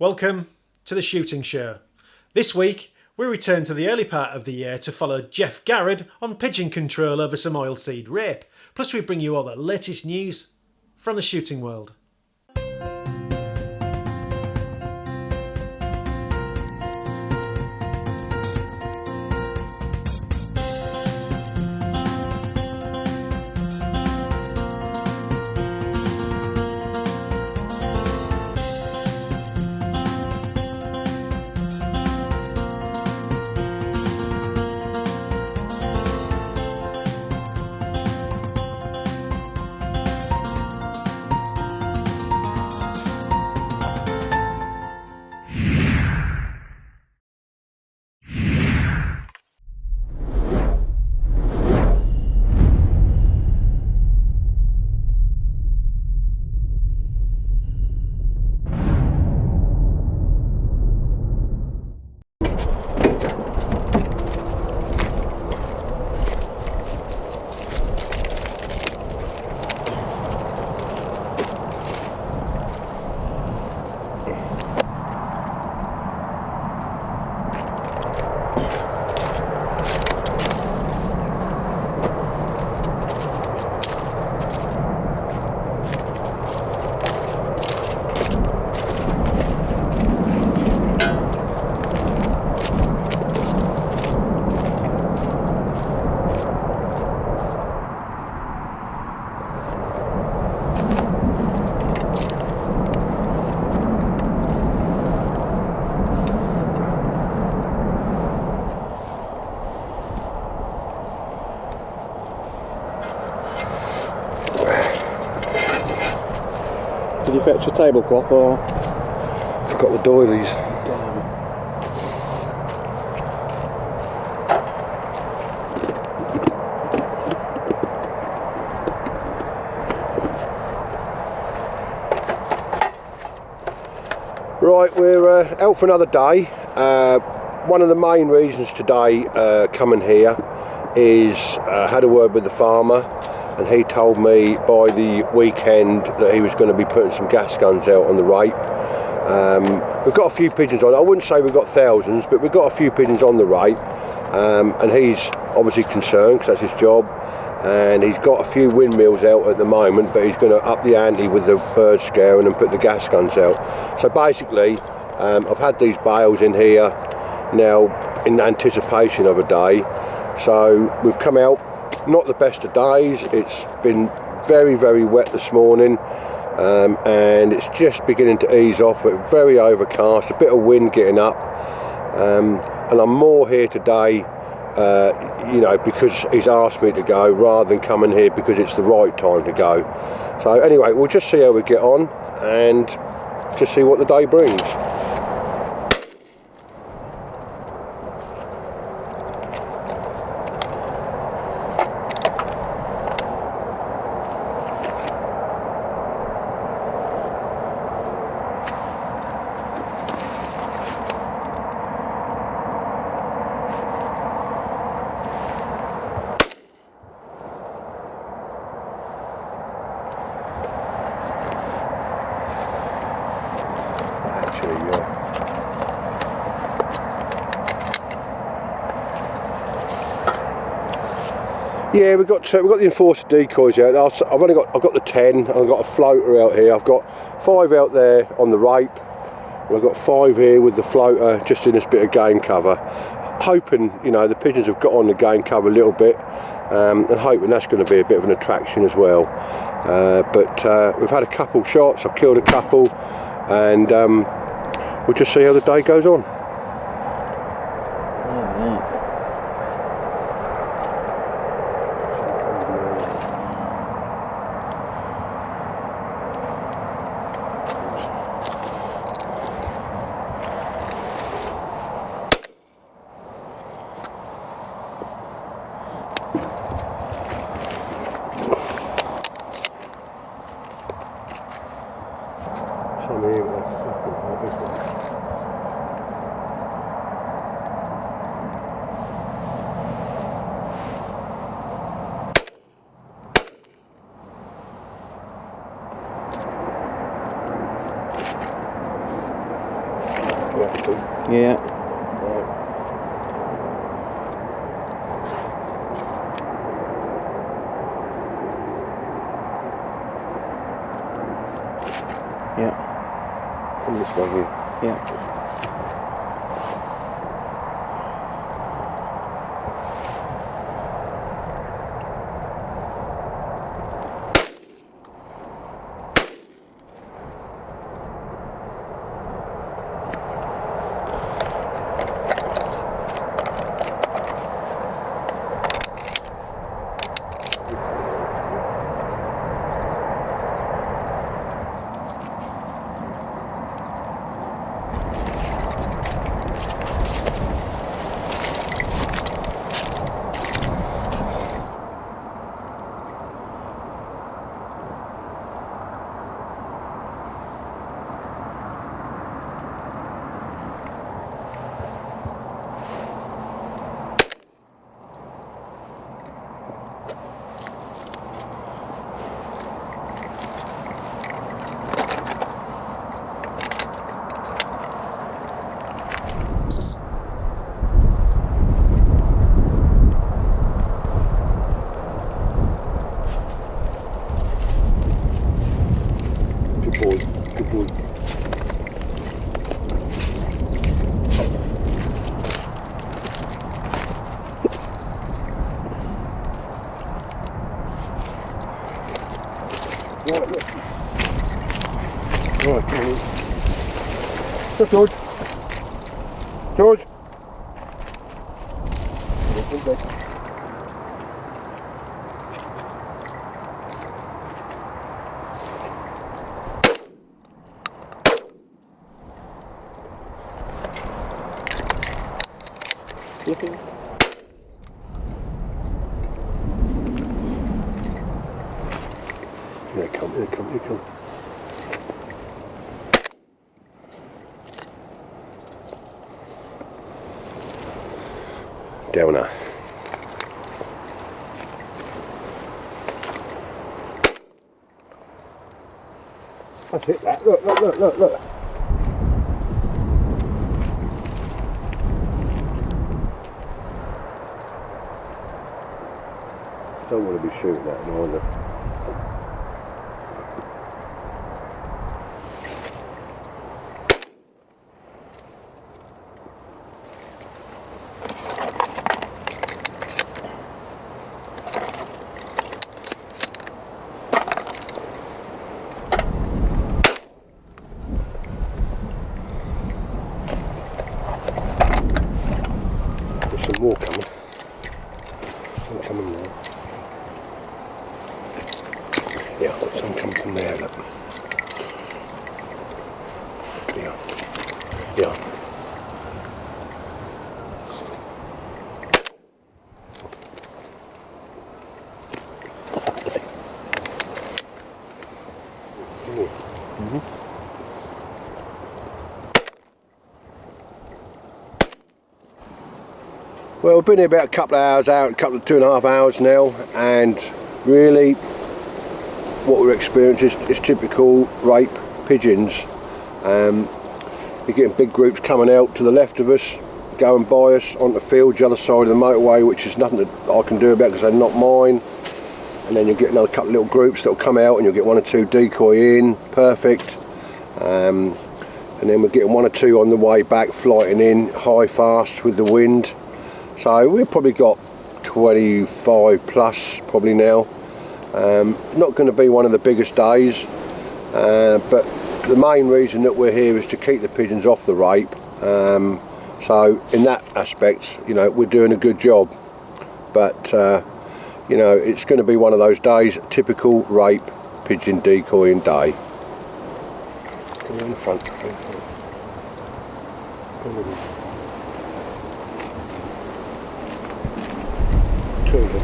Welcome to the shooting show. This week we return to the early part of the year to follow Geoff Garrod on pigeon control over some oilseed rape. Plus we bring you all the latest news from the shooting world. Did you fetch a tablecloth or? Forgot the doilies. Right, we're out for another day. One of the main reasons today coming here is had a word with the farmer, and he told me by the weekend that he was going to be putting some gas guns out on the rape. We've got a few pigeons on. I wouldn't say we've got thousands, but we've got a few pigeons on the rape, and he's obviously concerned because that's his job, and he's got a few windmills out at the moment, but he's going to up the ante with the bird scaring and put the gas guns out. So basically I've had these bales in here now in anticipation of a day, so we've come out. Not the best of days. It's been very, very wet this morning, and it's just beginning to ease off, but very overcast, a bit of wind getting up, and I'm more here today because he's asked me to go rather than coming here because it's the right time to go. So anyway, we'll just see how we get on and just see what the day brings. Yeah, we've got the Enforcer Decoys out. I've got the 10, and I've got a floater out here. I've got 5 out there on the rape, and I've got 5 here with the floater just in this bit of game cover. Hoping, the pigeons have got on the game cover a little bit, and hoping that's going to be a bit of an attraction as well. But we've had a couple shots. I've killed a couple, and we'll just see how the day goes on. Some here, but they're fucking hot, isn't it? You have to. Yeah. Right. Yeah. Come this way here. Yeah. Good boy. Good boy. Right, look. Right, come on. Look, George. George. Looking. Here they come, here they come, here they come. Downer. That's it, that. Look, look, look, look, look. Don't want to be shooting that either. There's some more coming. Some coming now. Yeah, I've got some coming from there, look. Yeah. Yeah. Well, we've been here about a couple of hours out, a couple of 2.5 hours now, and really what we're experiencing is typical rape pigeons. You're getting big groups coming out to the left of us, going by us on the field, the other side of the motorway, which is nothing that I can do about because they're not mine. And then you'll get another couple of little groups that'll come out and you'll get 1 or 2 decoy in, perfect. And then we're getting 1 or 2 on the way back, flighting in high fast with the wind. So we've probably got 25 plus probably now. Not going to be one of the biggest days, but the main reason that we're here is to keep the pigeons off the rape. So in that aspect, you know, we're doing a good job. But you know, it's going to be one of those days, typical rape pigeon decoying day. Come in the front. Two of them.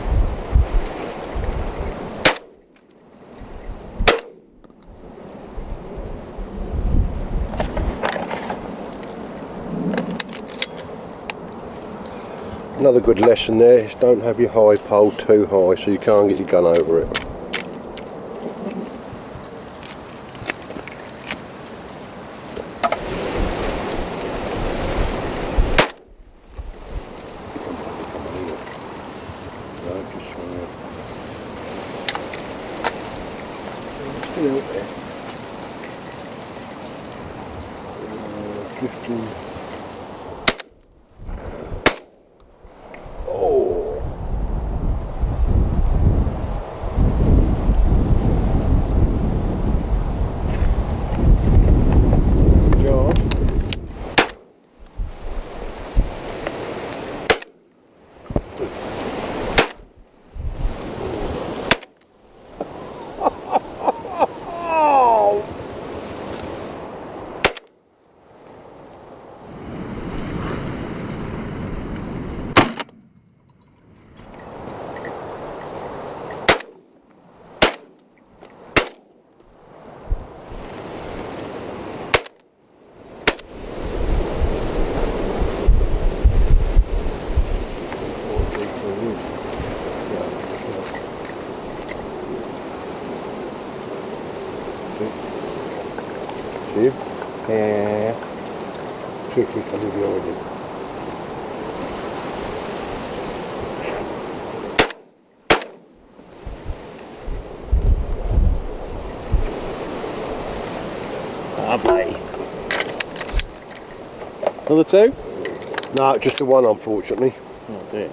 Another good lesson there is don't have your high pole too high so you can't get your gun over it. drifting. Oh. Good job. Yeah, tricky coming behind him. Lovely. Another two? No, just the one, unfortunately. Oh dear.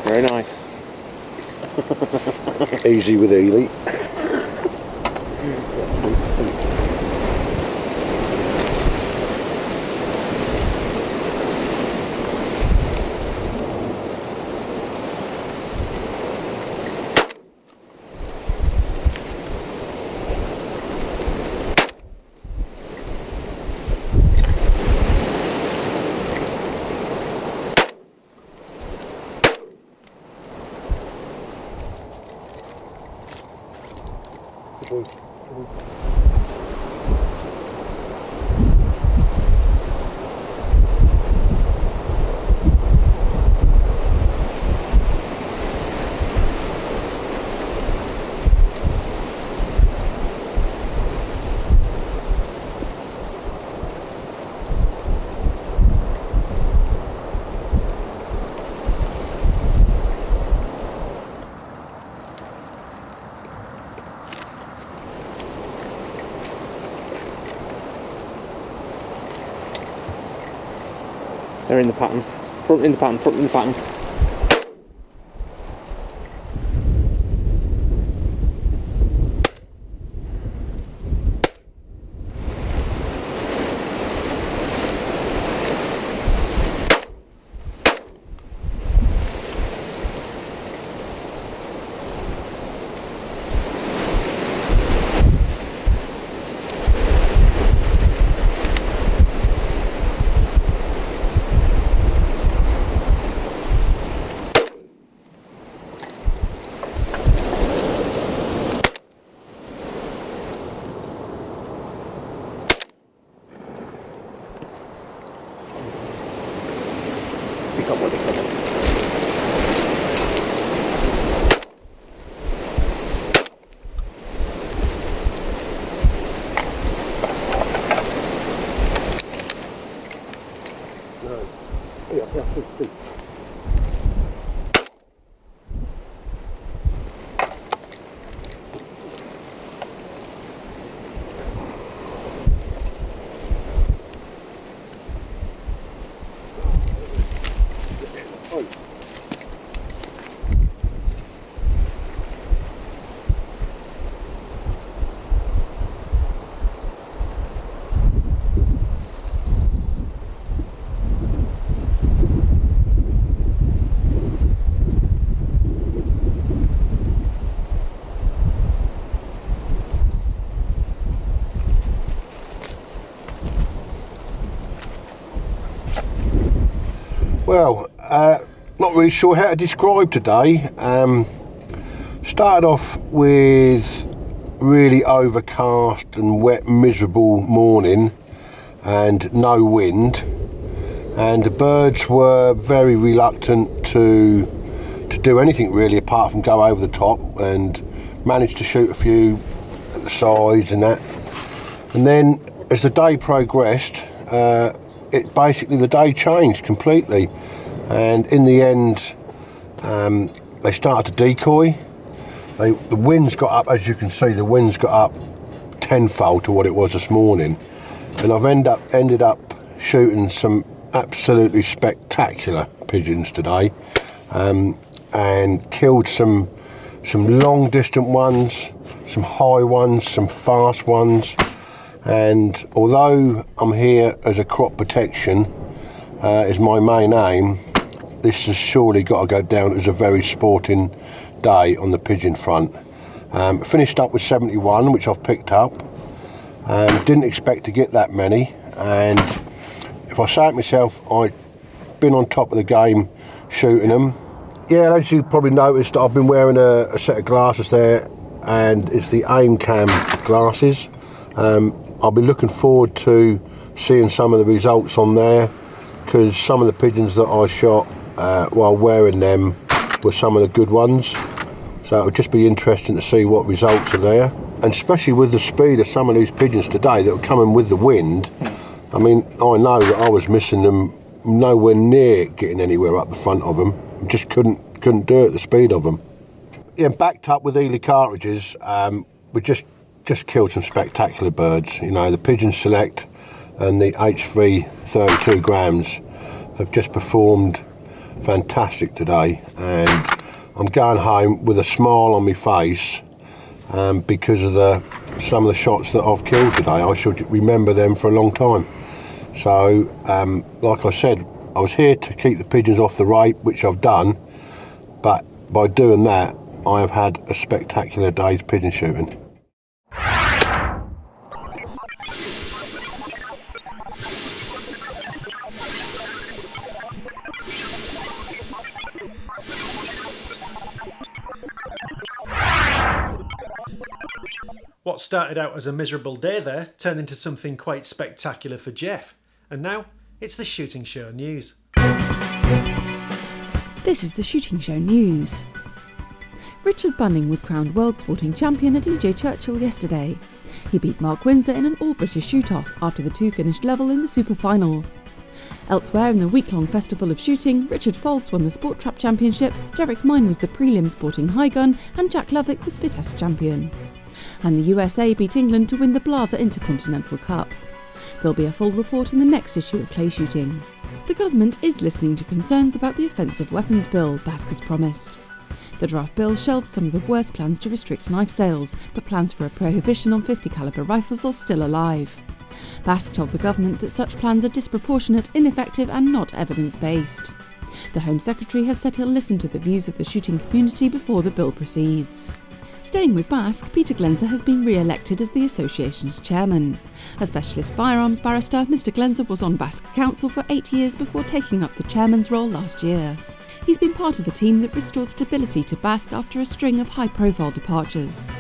Very nice. Easy with Ely. They're in the pattern. Front in the pattern, front in the pattern. Well, not really sure how to describe today. Started off with really overcast and wet, miserable morning and no wind, and the birds were very reluctant to do anything really apart from go over the top, and managed to shoot a few at the sides and that. And then as the day progressed, the day changed completely. and in the end they started to decoy. The wind's got up, as you can see, the wind's got up tenfold to what it was this morning, and I've ended up shooting some absolutely spectacular pigeons today, and killed some long distant ones, some high ones, some fast ones. And although I'm here as a crop protection is my main aim, this has surely got to go down as a very sporting day on the pigeon front. Finished up with 71, which I've picked up. Didn't expect to get that many, and if I say it myself, I've been on top of the game shooting them. Yeah, as you probably noticed, I've been wearing a set of glasses there, and it's the Aimcam glasses. I'll be looking forward to seeing some of the results on there, because some of the pigeons that I shot while wearing them were some of the good ones. So it'll just be interesting to see what results are there, and especially with the speed of some of these pigeons today that were coming with the wind. I mean, I know that I was missing them, nowhere near getting anywhere up the front of them. Just couldn't do it, the speed of them. Yeah, backed up with Ely cartridges, we just killed some spectacular birds. You know, the Pigeon Select and the H3 32 grams have just performed fantastic today, and I'm going home with a smile on my face because of some of the shots that I've killed today. I should remember them for a long time. So, like I said, I was here to keep the pigeons off the rape, which I've done, but by doing that, I have had a spectacular day's pigeon shooting. What started out as a miserable day there turned into something quite spectacular for Geoff. And now, it's the Shooting Show News. This is the Shooting Show News. Richard Bunning was crowned World Sporting Champion at EJ Churchill yesterday. He beat Mark Windsor in an all-British shoot-off after the two finished level in the Super Final. Elsewhere in the week-long festival of shooting, Richard Foltz won the Sport Trap Championship, Derek Mine was the prelim sporting high gun, and Jack Lovick was fittest champion. And the USA beat England to win the Blaser Intercontinental Cup. There'll be a full report in the next issue of Clay Shooting. The government is listening to concerns about the Offensive Weapons Bill, Basque has promised. The draft bill shelved some of the worst plans to restrict knife sales, but plans for a prohibition on 50 calibre rifles are still alive. Basque told the government that such plans are disproportionate, ineffective and not evidence-based. The Home Secretary has said he'll listen to the views of the shooting community before the bill proceeds. Staying with Basque, Peter Glenser has been re-elected as the association's chairman. A specialist firearms barrister, Mr Glenser was on Basque Council for 8 years before taking up the chairman's role last year. He's been part of a team that restored stability to Basque after a string of high-profile departures.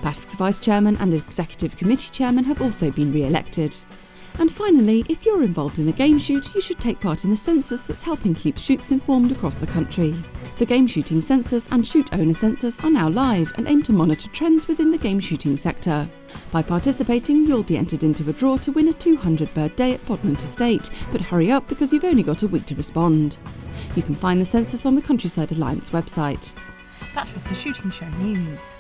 Basque's vice chairman and executive committee chairman have also been re-elected. And finally, if you're involved in a game shoot, you should take part in a census that's helping keep shoots informed across the country. The Game Shooting Census and Shoot Owner Census are now live and aim to monitor trends within the game shooting sector. By participating, you'll be entered into a draw to win a 200-bird day at Bodland Estate, but hurry up because you've only got a week to respond. You can find the census on the Countryside Alliance website. That was the Shooting Show News.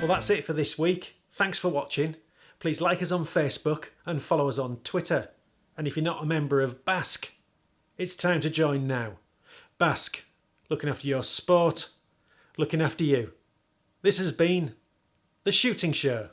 Well, that's it for this week. Thanks for watching. Please like us on Facebook and follow us on Twitter. And if you're not a member of Basque, it's time to join now. Basque, looking after your sport, looking after you. This has been The Shooting Show.